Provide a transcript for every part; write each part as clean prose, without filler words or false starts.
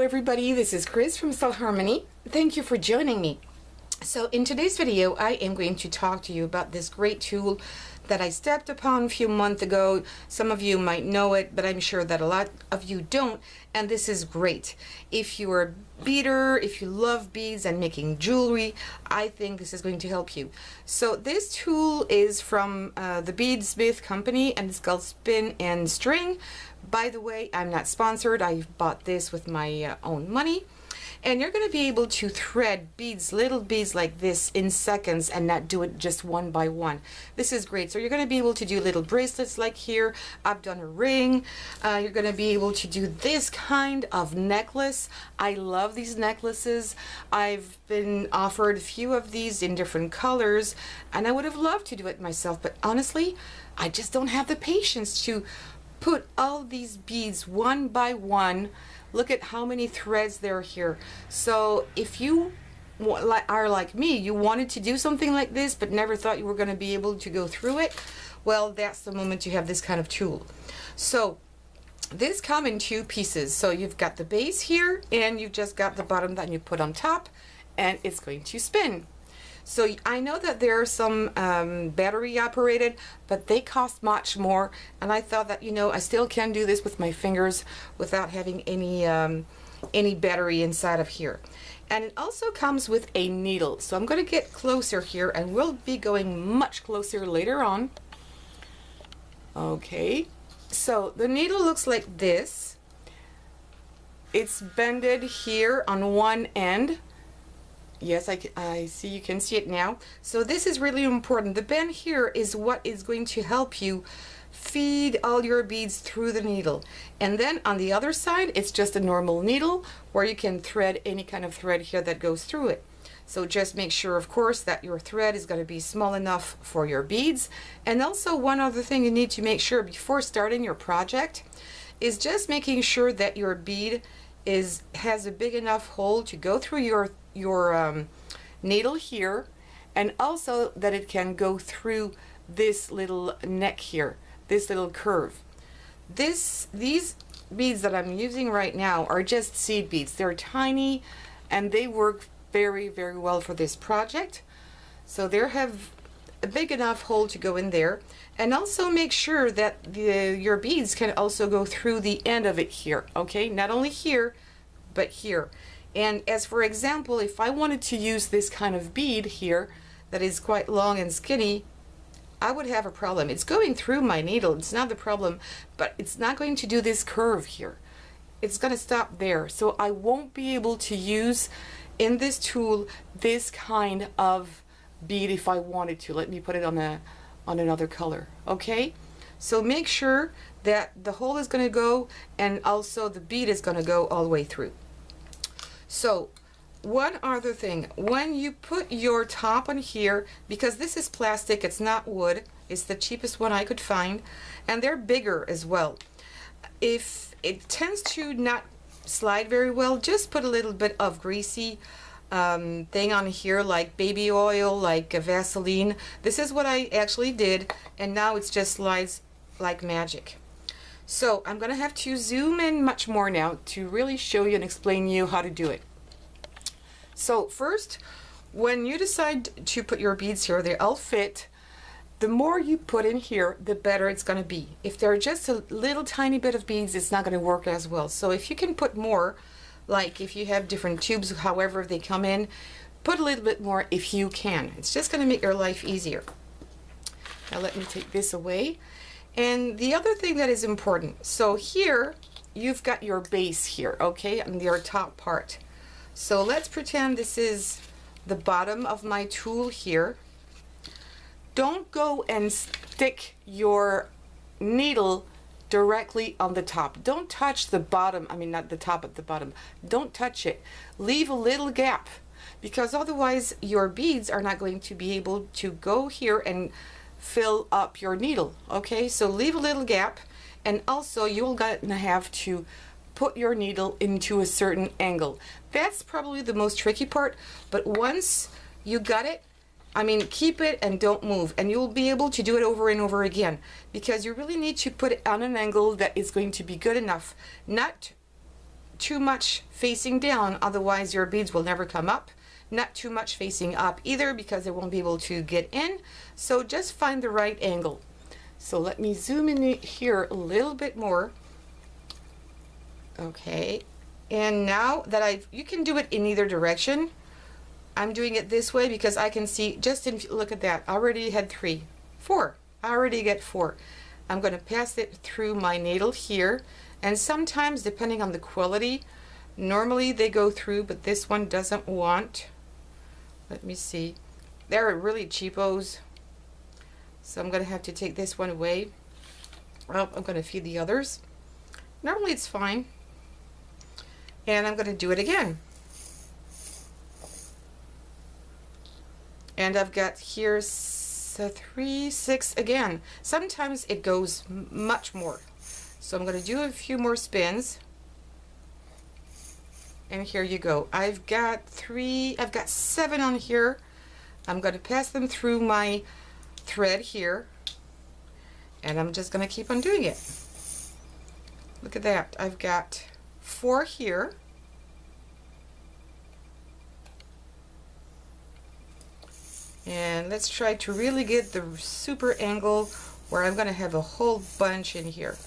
everybody, this is Chris from Stylharmony. Thank you for joining me. So in today's video I am going to talk to you about this great tool that I stepped upon a few months ago. Some of you might know it, but I'm sure that a lot of you don't, and this is great. If you're a beader, if you love beads and making jewelry, I think this is going to help you. So this tool is from the Beadsmith company, and it's called Spin and String. By the way, I'm not sponsored. I bought this with my own money. And you're going to be able to thread beads, little beads like this in seconds and not do it just one by one. This is great. So you're going to be able to do little bracelets like here. I've done a ring. You're going to be able to do this kind of necklace. I love these necklaces. I've been offered a few of these in different colors and I would have loved to do it myself, but honestly, I just don't have the patience to put all these beads one by one. Look at how many threads there are here. So if you are like me, you wanted to do something like this but never thought you were going to be able to go through it, well, that's the moment you have this kind of tool. So this comes in two pieces. So you've got the base here and you've just got the bottom that you put on top, and it's going to spin. So I know that there are some battery operated, but they cost much more, and I thought that, you know, I still can do this with my fingers without having any battery inside of here. And it also comes with a needle. So I'm going to get closer here and we'll be going much closer later on. Okay, so the needle looks like this. It's bended here on one end. Yes, I see, you can see it now. So this is really important. The bend here is what is going to help you feed all your beads through the needle. And then on the other side, it's just a normal needle where you can thread any kind of thread here that goes through it. So just make sure, of course, that your thread is going to be small enough for your beads. And also one other thing you need to make sure before starting your project is just making sure that your bead has a big enough hole to go through your needle here, and also that it can go through this little neck here, this little curve. These beads that I'm using right now are just seed beads. They're tiny and they work very, very well for this project. So they have a big enough hole to go in there, and also make sure that your beads can also go through the end of it here. Okay, not only here but here. And as for example, if I wanted to use this kind of bead here that is quite long and skinny, I would have a problem. It's going through my needle, it's not the problem, but it's not going to do this curve here. It's going to stop there. So I won't be able to use in this tool this kind of bead if I wanted to. Let me put it on another color. Okay, so make sure that the hole is going to go and also the bead is going to go all the way through. So one other thing, when you put your top on here, because this is plastic, it's not wood, it's the cheapest one I could find, and they're bigger as well. If it tends to not slide very well, just put a little bit of greasy thing on here, like baby oil, like a Vaseline. This is what I actually did, and now it just slides like magic. So I'm going to have to zoom in much more now to really show you and explain you how to do it. So first, when you decide to put your beads here, they all fit. The more you put in here, the better it's going to be. If they're just a little tiny bit of beads, it's not going to work as well. So if you can put more, like if you have different tubes, however they come in, put a little bit more if you can. It's just going to make your life easier. Now let me take this away. And the other thing that is important, so here you've got your base here, okay, and your top part. So let's pretend this is the bottom of my tool here. Don't go and stick your needle directly on the top. Don't touch the bottom, I mean not the top but the bottom. Don't touch it. Leave a little gap, because otherwise your beads are not going to be able to go here and fill up your needle. Okay, so leave a little gap, and also you're gonna have to put your needle into a certain angle. That's probably the most tricky part, but once you got it, I mean, keep it and don't move, and you'll be able to do it over and over again, because you really need to put it on an angle that is going to be good enough, not too much facing down, otherwise your beads will never come up. Not too much facing up either, because they won't be able to get in. So just find the right angle. So let me zoom in here a little bit more. Okay, and now that you can do it in either direction. I'm doing it this way because I can see, look at that, I already had 3, 4. I already get 4. I'm going to pass it through my needle here, and sometimes depending on the quality, normally they go through, but this one doesn't want. Let me see. They're really cheapos, so I'm going to have to take this one away. Well, I'm going to feed the others. Normally it's fine. And I'm going to do it again. And I've got here 3, 6 again. Sometimes it goes much more. So I'm going to do a few more spins. And here you go. I've got 7 on here. I'm going to pass them through my thread here. And I'm just going to keep on doing it. Look at that. I've got 4 here. And let's try to really get the super angle where I'm going to have a whole bunch in here.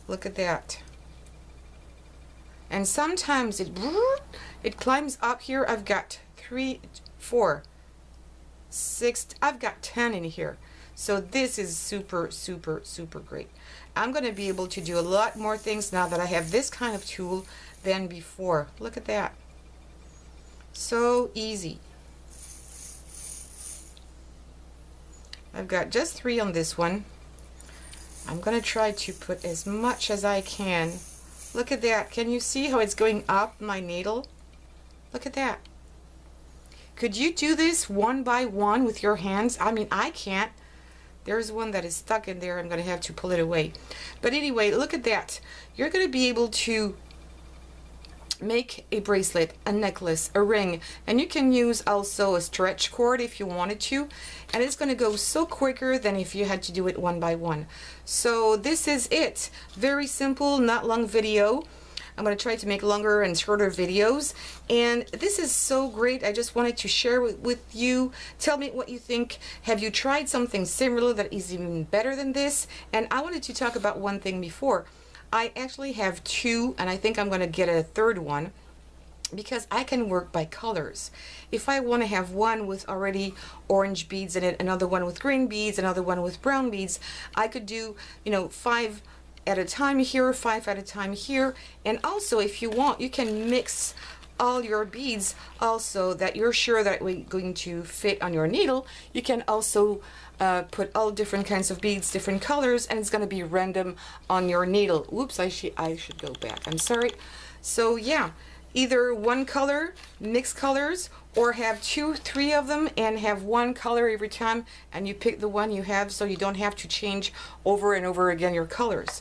Look at that. And sometimes it climbs up here. I've got 3, 4, 6, I've got 10 in here. So this is super, super, super great. I'm going to be able to do a lot more things now that I have this kind of tool than before. Look at that. So easy. I've got just 3 on this one. I'm going to try to put as much as I can. Look at that. Can you see how it's going up my needle? Look at that. Could you do this one by one with your hands? I mean, I can't. There's one that is stuck in there. I'm going to have to pull it away. But anyway, look at that. You're going to be able to make a bracelet, a necklace, a ring, and you can use also a stretch cord if you wanted to, and it's going to go so quicker than if you had to do it one by one. So this is it. Very simple, not long video. I'm going to try to make longer and shorter videos, and this is so great. I just wanted to share with you. Tell me what you think. Have you tried something similar that is even better than this? And I wanted to talk about one thing before. I actually have 2, and I think I'm going to get a 3rd one because I can work by colors. If I want to have one with already orange beads in it, another one with green beads, another one with brown beads, I could do, 5 at a time here, 5 at a time here. And also, if you want, you can mix all your beads also that you're sure that we're going to fit on your needle. You can also put all different kinds of beads, different colors, and it's going to be random on your needle. Whoops, I should go back. I'm sorry. So yeah, either one color, mix colors, or have 2, 3 of them and have one color every time, and you pick the one you have so you don't have to change over and over again your colors.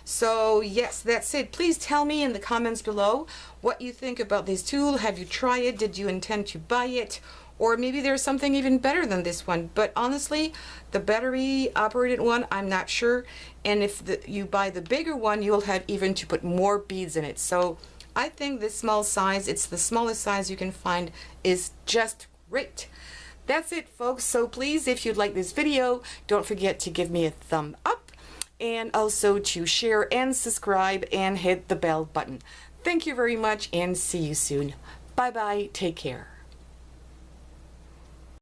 So yes, that's it. Please tell me in the comments below what you think about this tool. Have you tried it? Did you intend to buy it? Or maybe there's something even better than this one. But honestly, the battery operated one, I'm not sure. And if you buy the bigger one, you'll have even to put more beads in it. So I think this small size, it's the smallest size you can find, is just great. That's it, folks. So please, if you'd like this video, don't forget to give me a thumb up, and also to share and subscribe and hit the bell button. Thank you very much, and see you soon. Bye bye. Take care.